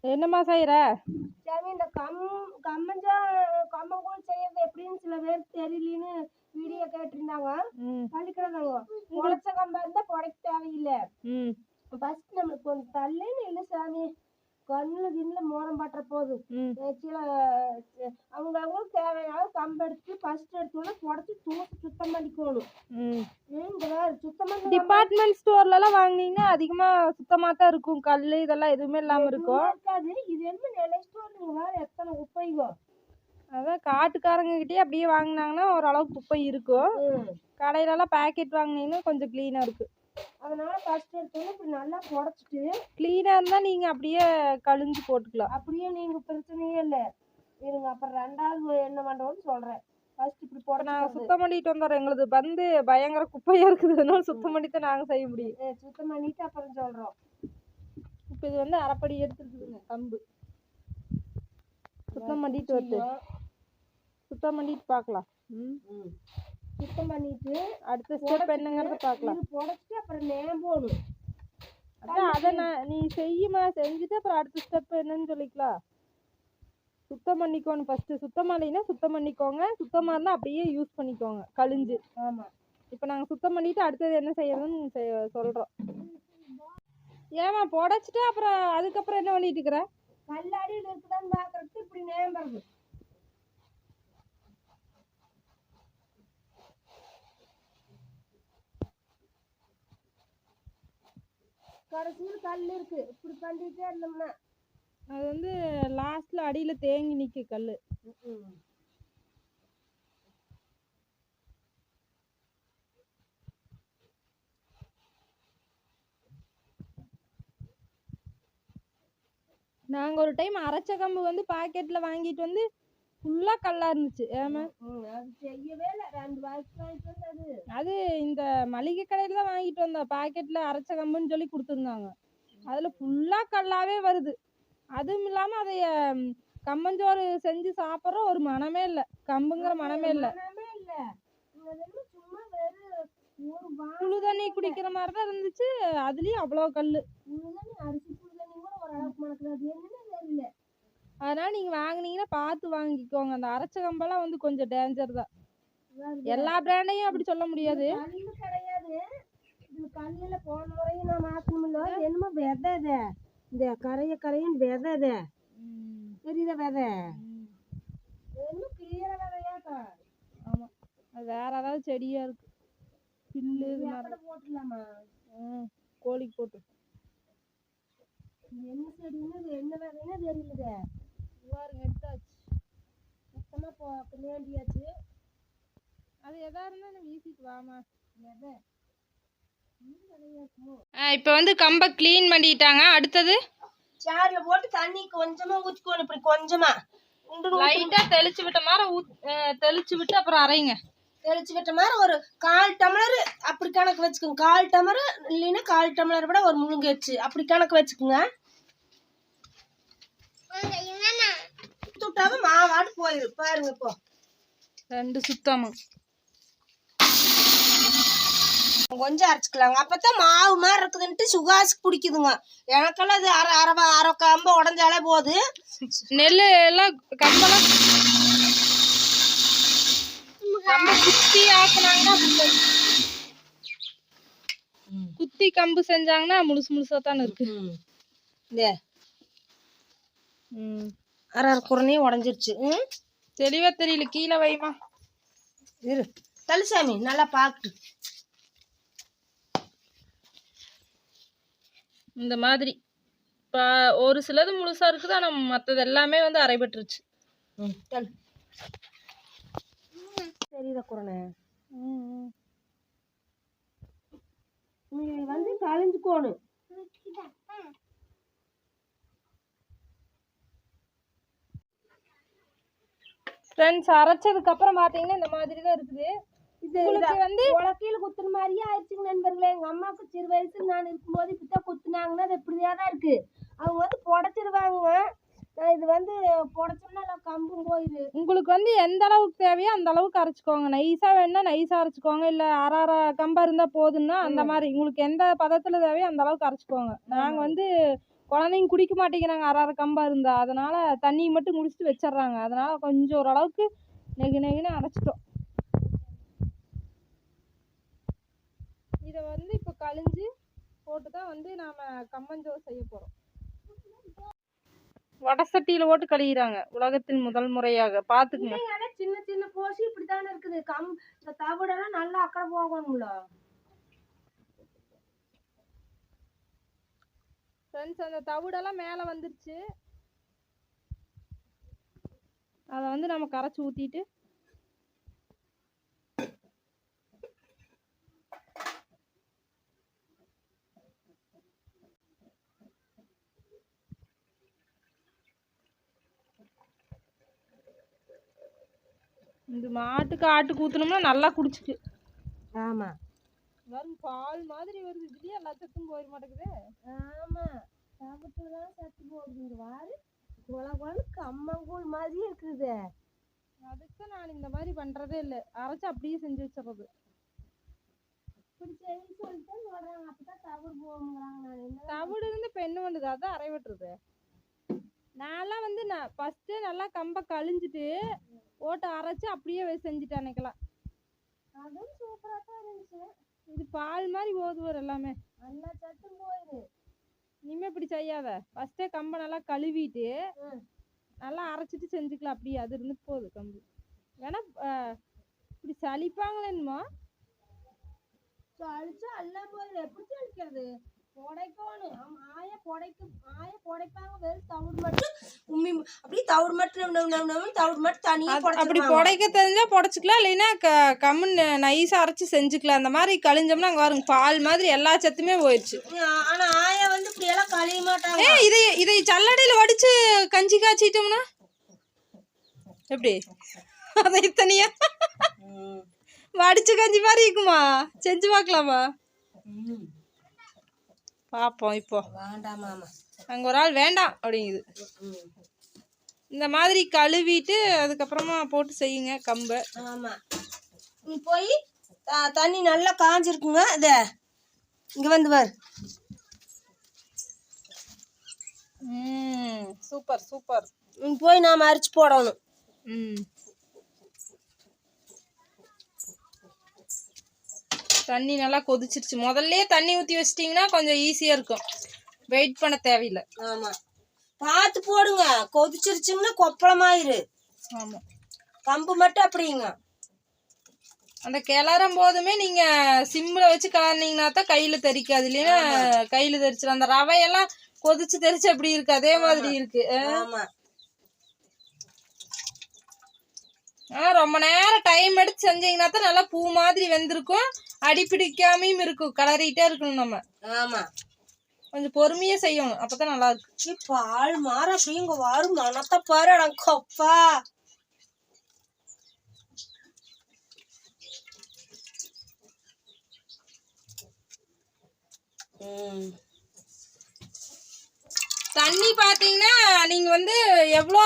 என்னம்மா செய்யற? சாமி இந்த கம்மங்கூழ் செய்யறது எப்படின்னு சில பேருக்கு தெரியலன்னு வீடியோ கேட்டிருந்தாங்க. பள்ளிக்கிறதாங்க உழைச்ச கம்பா இருந்தா புடைக்க தேவையில்லை. ஃபர்ஸ்ட் நம்மளுக்கு கொஞ்சம் தள்ளின்னு இல்லை சாமி, கண்ணுல கிண்ணுல மோரம் பட்டுற போகுது. சில அவங்களுக்கு தேவையான கம்பு எடுத்து ஃபர்ஸ்ட் எடுத்தோன்னா புடச்சி தூசி சுத்தம் பண்ணிக்கணும். சுத்தம் பண்ணி டிபார்ட்மெண்ட் ஸ்டோர்ல எல்லாம் வாங்கினீங்கன்னா அதிகமா சுத்தமா தான் இருக்கும். கல்லு இதெல்லாம் எதுவுமே இல்லாம இருக்கும். இருக்காது. இது என்ன நிலை ஸ்டோர்ல எத்தனை குப்பையோ. அதான் காட்டுக்காரங்க கிட்டயே அப்படியே வாங்கினாங்கன்னா ஓரளவுக்கு குப்பை இருக்கும். கடையில எல்லாம் பேக்கெட் வாங்கினீங்கன்னா கொஞ்சம் கிளீனா இருக்கு. அதனால ஃபர்ஸ்ட் எடுத்தோன்னா இப்படி நல்லா புடச்சிட்டு கிளீனா இருந்தா நீங்க அப்படியே கழிஞ்சு போட்டுக்கலாம். அப்படியே நீங்க பிரச்சனையே இல்லை. இருங்க அப்புறம் ரெண்டாவது என்ன பண்றோம்னு சொல்றேன். ஃபர்ஸ்ட் இப்படி போட நான் சுத்தம் பண்ணிட்டு வந்துடுறேன். எங்களுக்கு வந்து பயங்கர குப்பையா இருக்குதுனால சுத்தம் பண்ணிட்டு நாங்க செய்ய முடியும். சுத்தம் பண்ணிட்டு அப்புறம் சொல்றோம். இப்போ இது வந்து அரைப்படி எடுத்துருக்குதுங்க கம்பு. சுத்தம் பண்ணிட்டு வருது. சுத்தம் பண்ணிட்டு பார்க்கலாம். சுத்தம் பண்ணிட்டு அடுத்த ஸ்டெப் என்னங்கிறத பார்க்கலாம். புடச்சிட்டு அப்புறம் நேம்போணும். அதான் அதை நீ செய்யுமா, செஞ்சுட்டு அப்புறம் அடுத்த ஸ்டெப் என்னன்னு சொல்லிக்கலாம். சுத்தம் பண்ணிக்கோணும் ஃபர்ஸ்ட். சுத்தமா இல்லைன்னா சுத்தம் பண்ணிக்கோங்க. சுத்தமா இருந்தா அப்படியே யூஸ் பண்ணிக்கோங்க கழிஞ்சு. ஆமா. இப்போ நாங்க சுத்தம் பண்ணிட்டு அடுத்தது என்ன செய்யறதுன்னு சொல்றோம். ஏமா புடச்சிட்டு அப்புறம் அதுக்கப்புறம் என்ன பண்ணிட்டு இருக்கிற? கல்லாடியில் இருக்குதான்னு பாக்குறதுக்கு இப்படி நேம்புறது. கடைசியில் கல் இருக்கு. இப்படி பண்ணிட்டே இருந்தோம்னா அது வந்து லாஸ்ட்ல அடியில தேங்கி நிக்கு கல்லு. நாங்க ஒரு டைம் அரைச்ச கம்பு வந்து பாக்கெட்ல வாங்கிட்டு வந்து ஃபுல்லா கல்லா இருந்துச்சு. ஏமா அது செய்யவே இல்லை. 2 வாய்க்கு வாங்கிட்டு வந்தது. அது இந்த மளிகை கடையில தான் வாங்கிட்டு வந்தோம். பாக்கெட்ல அரைச்ச கம்புன்னு சொல்லி கொடுத்துருந்தாங்க. அதுல ஃபுல்லா கல்லாவே வருது. அதுவும் இல்லாம அதைய கம்மஞ்சோறு செஞ்சு சாப்பிட்ற ஒரு மனமே இல்லை. கம்புங்கிற மனமே இல்லை. புழு தண்ணி குடிக்கிற மாதிரி தான் இருந்துச்சு. அதுலயும் அவ்வளோ கல்லு. அதனால நீங்க வாங்கினீங்கன்னா பார்த்து வாங்கிக்கோங்க. அந்த அரைச்ச கம்பெல்லாம் வந்து கொஞ்சம் டேஞ்சர் தான். எல்லா பிராண்டையும் அப்படி சொல்ல முடியாது. கல்லு கிடையாது இது. கல்லுல போன முறையும் நான் மாத்தணும்ல. என்னமோ விதை இந்த கரையும் விதை தெரியுதா? விதை இன்னும் கிளியர விதையாக்கா. ஆமா, அது வேற ஏதாவது செடியா இருக்கு. பில்லு போட்டுடலாமா? கோழிக்கு போட்டு. என்ன செடின்னு என்ன விதைன்னு தெரியல. பாருங்க எடுத்தாச்சு. மொத்தமா பின்னாடியாச்சு. அது எதா இருந்தாலும் வீசிட்டு வாமா. விதை இப்போ வந்து கம்பை க்ளீன் பண்ணிட்டாங்க. அடுத்தது சேர்ல போட்டு தண்ணி கொஞ்சமா ஊற்றிக்கணும். இப்படி கொஞ்சமா லைட்டா தெளிச்சு விட்ட மாதிரி தெளிச்சு விட்டு அப்புறம் அரைங்க. தெளிச்சு விட்ட மாதிரி ஒரு 1/4 டம்ளர் அப்படி கணக்கு வச்சுக்கோங்க. 1/4 டம்ளர் இல்லைன்னா 1/4 டம்ளர் விட ஒரு முழுங்கச்சு அப்படி கணக்கு வச்சுக்கோங்க. சுட்டாம மாவாட்டு போயிரு பாருங்க. இப்போ 2 சுத்தமும் கொஞ்சம் அரைச்சிக்கலாங்க. அப்பதான் மாவு மாதிரி இருக்குதுன்ட்டு சுகாசுக்கு பிடிக்குதுங்க. எனக்கெல்லாம் இது அரை கம்ப உடஞ்சாலே போகுது. நெல் எல்லாம் கம்பெல்லாம் குத்தி ஆக்குனாங்கன்னா குத்தி கம்பு செஞ்சாங்கன்னா முழுசு முழுசா தானே இருக்கு. அரை குறையும் உடஞ்சிருச்சு. தெளிவா தெரியல. கீழே வைமா. இரு தலிசாமி நல்லா பாக்குட்டு. இந்த மாதிரி ஒரு சிலது முழுசா இருக்குது. ஆனா மற்றது எல்லாமே வந்து அரைபட்டுருச்சு. தெரியுதா குரணை? நீ வந்து கழிஞ்சுக்கோணும். ஃப்ரெண்ட்ஸ், அரைச்சதுக்கு அப்புறம் பாத்தீங்கன்னா இந்த மாதிரி தான் இருக்குது. இது வந்து உலக்கையில குத்துன மாதிரியே ஆயிடுச்சுங்க நண்பர்களே. எங்க அம்மாவுக்கு சிறு வயசுல நான் இருக்கும்போது இப்படித்தான் குத்துனாங்கன்னா அது இப்படிதான் இருக்கு. அவங்க வந்து புடச்சிருவாங்க. இது வந்து புடச்சோம்னா எல்லாம் கம்பும் போயிரு. உங்களுக்கு வந்து எந்த அளவுக்கு தேவையோ அந்த அளவுக்கு அரைச்சிக்கோங்க. நைஸா வேணும்னா நைஸா அரைச்சிக்கோங்க. இல்ல அரை கம்பா இருந்தா போதுன்னா அந்த மாதிரி உங்களுக்கு எந்த பதத்துல தேவையோ அந்த அளவுக்கு அரைச்சிக்கோங்க. நாங்க வந்து குழந்தைங்க குடிக்க மாட்டேங்கிறாங்க அரை கம்பா இருந்தா. அதனால தண்ணியை மட்டும் குடிச்சிட்டு வச்சிடுறாங்க. அதனால கொஞ்சம் ஓரளவுக்கு நெகுன்னு அரைச்சிட்டோம். இதை வந்து இப்போ கழிஞ்சு போட்டு தான் வந்து நாம கம்மஞ்சோறு செய்ய போறோம். வடை சட்டியில போட்டு கழுகிறாங்க உலகத்தின் முதல் முறையாக. பாத்துக்குங்க. சின்ன சின்ன போசி இப்படித்தானே இருக்குது. இந்த தவிடெல்லாம் நல்லா அக்கறை போகணும்ல ஃப்ரெண்ட்ஸ். அந்த தவிடெல்லாம் மேலே வந்துருச்சு. அதை வந்து நம்ம கரைச்சி ஊற்றிட்டு இந்த மாட்டுக்கு ஆட்டுக்கு ஊற்றினோம்னா நல்லா குடிச்சிட்டு. ஆமாம், வரும் பால் மாதிரி வருது. இதுலேயே எல்லா சத்தும் போயிட மாட்டேங்குது. ஆமாம், சாப்பிட்டு தான் சத்து போகுது. இந்த வாரு குழம்பு கம்மங்கூழ் மாதிரியே இருக்குது. அதுக்கு நான் இந்த மாதிரி பண்ணுறதே இல்லை. அரைச்சி அப்படியே செஞ்சு வச்சிடறது. இப்படி செய்ய சொல்லிட்டு சொல்கிறாங்க. அப்போ தான் தவிடு போகுங்கிறாங்க. தவிடு இருந்து இப்போ என்ன பண்ணுது? அதான் அரை விட்டுறது. நான்லாம் வந்து ஃபஸ்ட்டு நல்லா கம்பை கழிஞ்சிட்டு போட்டு அரைச்சி அப்படியே செஞ்சுட்டேன் அன்னைக்கெல்லாம். அதுவும் சூப்பராக தான் இருந்துச்சு. இது பால் மாதிரி போகுது வரும் எல்லாமே. நல்லா சத்தும் போயிடுது. இனிமேல் இப்படி செய்யாத. ஃபஸ்ட்டே கம்பை நல்லா கழுவிட்டு நல்லா அரைச்சிட்டு செஞ்சுக்கலாம். அப்படியே அது இருந்துட்டு போகுது கம்பு. வேணா இப்படி சளிப்பாங்களேன்னுமா? சளிச்சா எல்லாம் போயிடுது. எப்படி சளிக்கிறது? புடைக்கணும். ஆய புடைப்பாங்க. வெறும் தவிடு மட்டும் உம்மி அப்படியே தவிடு மட்டும் தவிடு மட்டும் தனியாக அப்படி புடைக்க தெரிஞ்சா புடைச்சிக்கலாம். இல்லைன்னா கம்முன்னு நைஸாக அரைச்சி செஞ்சுக்கலாம். அந்த மாதிரி கழிஞ்சோம்னா அங்கே பாருங்க பால் மாதிரி எல்லா சத்துமே போயிடுச்சு. ஆனால் ஆயா வந்து இப்படி எல்லாம் கழிய மாட்டாங்க. இதை சல்லடையில் வடிச்சு கஞ்சி காய்ச்சிட்டோம்னா எப்படி? அதை தனியா வடிச்சு கஞ்சி மாதிரி இருக்குமா? செஞ்சு பார்க்கலாமா? பார்ப்போம். இப்போ வேண்டாமாமா, அங்கே ஒரு ஆள் வேண்டாம் அப்படிங்குது. இந்த மாதிரி கழுவிட்டு அதுக்கப்புறமா போட்டு செய்யுங்க கம்பை. ஆமாம், போய் தண்ணி நல்லா காஞ்சிருக்குங்க. இதை இங்கே வந்து பாரு. Super super. போய் நாம் அரிச்சு போடணும். தண்ணி நல்லா கொதிச்சிருச்சு. முதல்ல தண்ணி ஊற்றி வச்சிட்டிங்கன்னா கொஞ்சம் ஈஸியாக இருக்கும். வெயிட் பண்ண தேவையில்லை. ஆமாம், பார்த்து போடுங்க. கொதிச்சிருச்சுங்கன்னா கொப்பளமாயிரு. ஆமாம், கம்பு மட்டும் அப்படிங்க. அந்த கிளறும் போதுமே நீங்கள் சிம்மில் வச்சு கிளறினீங்கன்னா தான் கையில் தெரிக்காது. இல்லைன்னா கையில் தெரிச்சிடும். அந்த ரவையெல்லாம் கொதிச்சு தெரிச்சு அப்படி இருக்கு. அதே மாதிரி இருக்கு. ரொம்ப நேரம் டைம் எடுத்து செஞ்சீங்கன்னா தான் நல்லா பூ மாதிரி வெந்திருக்கும். அடி பிடிக்காமையும் இருக்கும். கிளறிட்டே இருக்கணும் நம்ம. ஆமா, கொஞ்சம் பொறுமையா செய்யணும். அப்பதான் நல்லா இருக்கு. பால் மாற அப்படிங்க வரும். மனத்தை பாரு கொப்பா. தண்ணி பாத்தீங்கன்னா நீங்க வந்து எவ்வளோ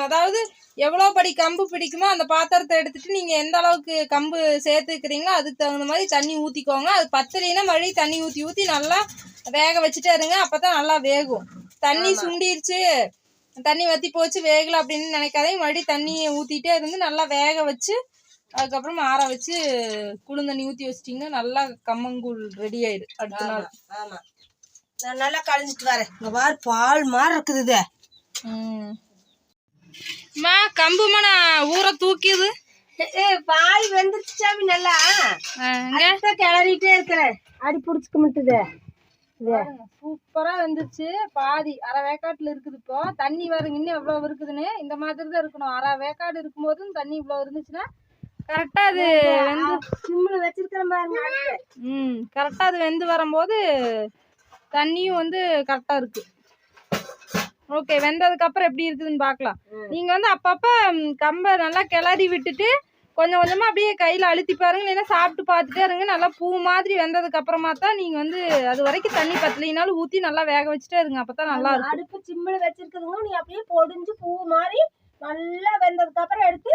அதாவது எவ்வளோ படி கம்பு பிடிக்குமோ அந்த பாத்திரத்தை எடுத்துட்டு நீங்க எந்த அளவுக்கு கம்பு சேர்த்துக்கிறீங்களோ அதுக்கு தகுந்த மாதிரி தண்ணி ஊற்றிக்கோங்க. அது பத்தலைன்னா மறுபடியும் தண்ணி ஊற்றி நல்லா வேக வச்சுட்டே இருங்க. அப்பதான் நல்லா வேகும். தண்ணி சுண்டிருச்சு, தண்ணி வத்தி போச்சு, வேகலை அப்படின்னு நினைக்காதே. மறுபடியும் தண்ணியை ஊற்றிட்டே இருந்து நல்லா வேக வச்சு அதுக்கப்புறம் ஆற வச்சு குளிர் தண்ணி ஊற்றி வச்சிட்டிங்கன்னா நல்லா கம்மங்கூழ் ரெடி ஆயிடும் அடுத்த நாள். ஆமா, நான் நல்லா கழிஞ்சிட்டு வரேன். இங்க பாரு பால் மாதிரி இருக்குது. அம்மா கம்புமா நான் ஊற தூக்கிது. பால் வெந்துருச்சு நல்லா. கிளறிட்டே இருக்கிறேன். அடி பிடிச்சிக்க மாட்டுது. சூப்பரா வெந்துருச்சு. பாதி அரை வேக்காட்டுல இருக்குது. இப்போ தண்ணி வருங்க இன்னும் எவ்வளவு இருக்குதுன்னு. இந்த மாதிரி தான் இருக்கணும். அரை வேக்காடு இருக்கும் போதும் தண்ணி இவ்வளவு இருந்துச்சுன்னா கரெக்டா அது வெந்து சிம்ல வச்சிருக்கிற பாருங்க. கரெக்டா அது வெந்து வரும்போது தண்ணியும் வந்து கரெக்டா இருக்கு. ஓகே, வெந்ததுக்கு அப்புறம் எப்படி இருக்குதுன்னு பார்க்கலாம். நீங்க வந்து அப்பப்ப கம்பை நல்லா கிளறி விட்டுட்டு கொஞ்சம் கொஞ்சமா அப்படியே கையில அழுத்தி பாருங்க. இல்லைன்னா சாப்பிட்டு பார்த்துட்டே இருங்க. நல்லா பூ மாதிரி வெந்ததுக்கு அப்புறமா தான் நீங்க வந்து அது வரைக்கும் தண்ணி பத்தலைனாலும் ஊத்தி நல்லா வேக வச்சுட்டே இருங்க. அப்பதான் நல்லா இருக்கும். அடுப்பு சிம்ல வச்சிருக்குதுங்க. நீ அப்படியே பொடிஞ்சு பூ மாதிரி நல்லா வெந்ததுக்கு அப்புறம் எடுத்து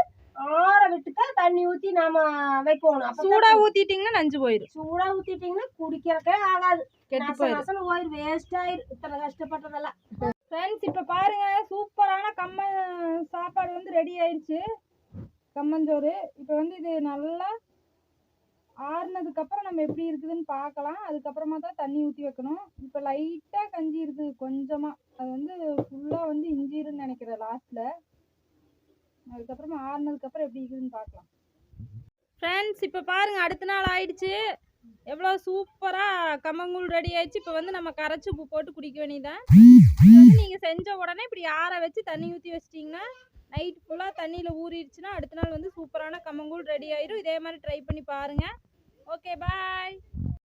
ஆற விட்டுட்டா தண்ணி ஊத்தி நாம வைக்கணும். சூடா ஊத்திட்டீங்கன்னா நஞ்சு போயிடும். சூடா ஊத்திட்டீங்கன்னா குடிக்கிறக்கே ஆகாது. கெட்டு போயிடும். நசனு போயிரு, வேஸ்ட் ஆயிரு இத்தனை கஷ்டப்பட்டதெல்லாம். ஃப்ரெண்ட்ஸ் இப்போ பாருங்க, சூப்பரான சாப்பாடு வந்து ரெடி ஆயிடுச்சு, கம்மஞ்சோறு. இப்போ வந்து இது நல்லா ஆறுனதுக்கப்புறம் நம்ம எப்படி இருக்குதுன்னு பார்க்கலாம். அதுக்கப்புறமா தான் தண்ணி ஊற்றி வைக்கணும். இப்போ லைட்டாக கஞ்சி இருக்குது கொஞ்சமாக, அது வந்து ஃபுல்லாக வந்து இஞ்சிருன்னு நினைக்கிறேன் லாஸ்ட்டில். அதுக்கப்புறமா ஆறுனதுக்கப்புறம் எப்படி இருக்குதுன்னு பார்க்கலாம். ஃப்ரெண்ட்ஸ் இப்போ பாருங்கள், அடுத்த நாள் ஆயிடுச்சு. எவ்வளோ சூப்பராக கம்மங்கூழ் ரெடி ஆயிடுச்சு. இப்போ வந்து நம்ம கரைச்சி உப்பு போட்டு குடிக்க வேண்டியதான். இது வந்து நீங்கள் செஞ்ச உடனே இப்படி ஆற வச்சு தண்ணி ஊற்றி வச்சிட்டிங்கன்னா நைட் ஃபுல்லாக தண்ணியில் ஊறிடுச்சுன்னா அடுத்த நாள் வந்து சூப்பரான கம்மங்கூழ் ரெடி ஆயிடும். இதே மாதிரி ட்ரை பண்ணி பாருங்கள். ஓகே, பாய்.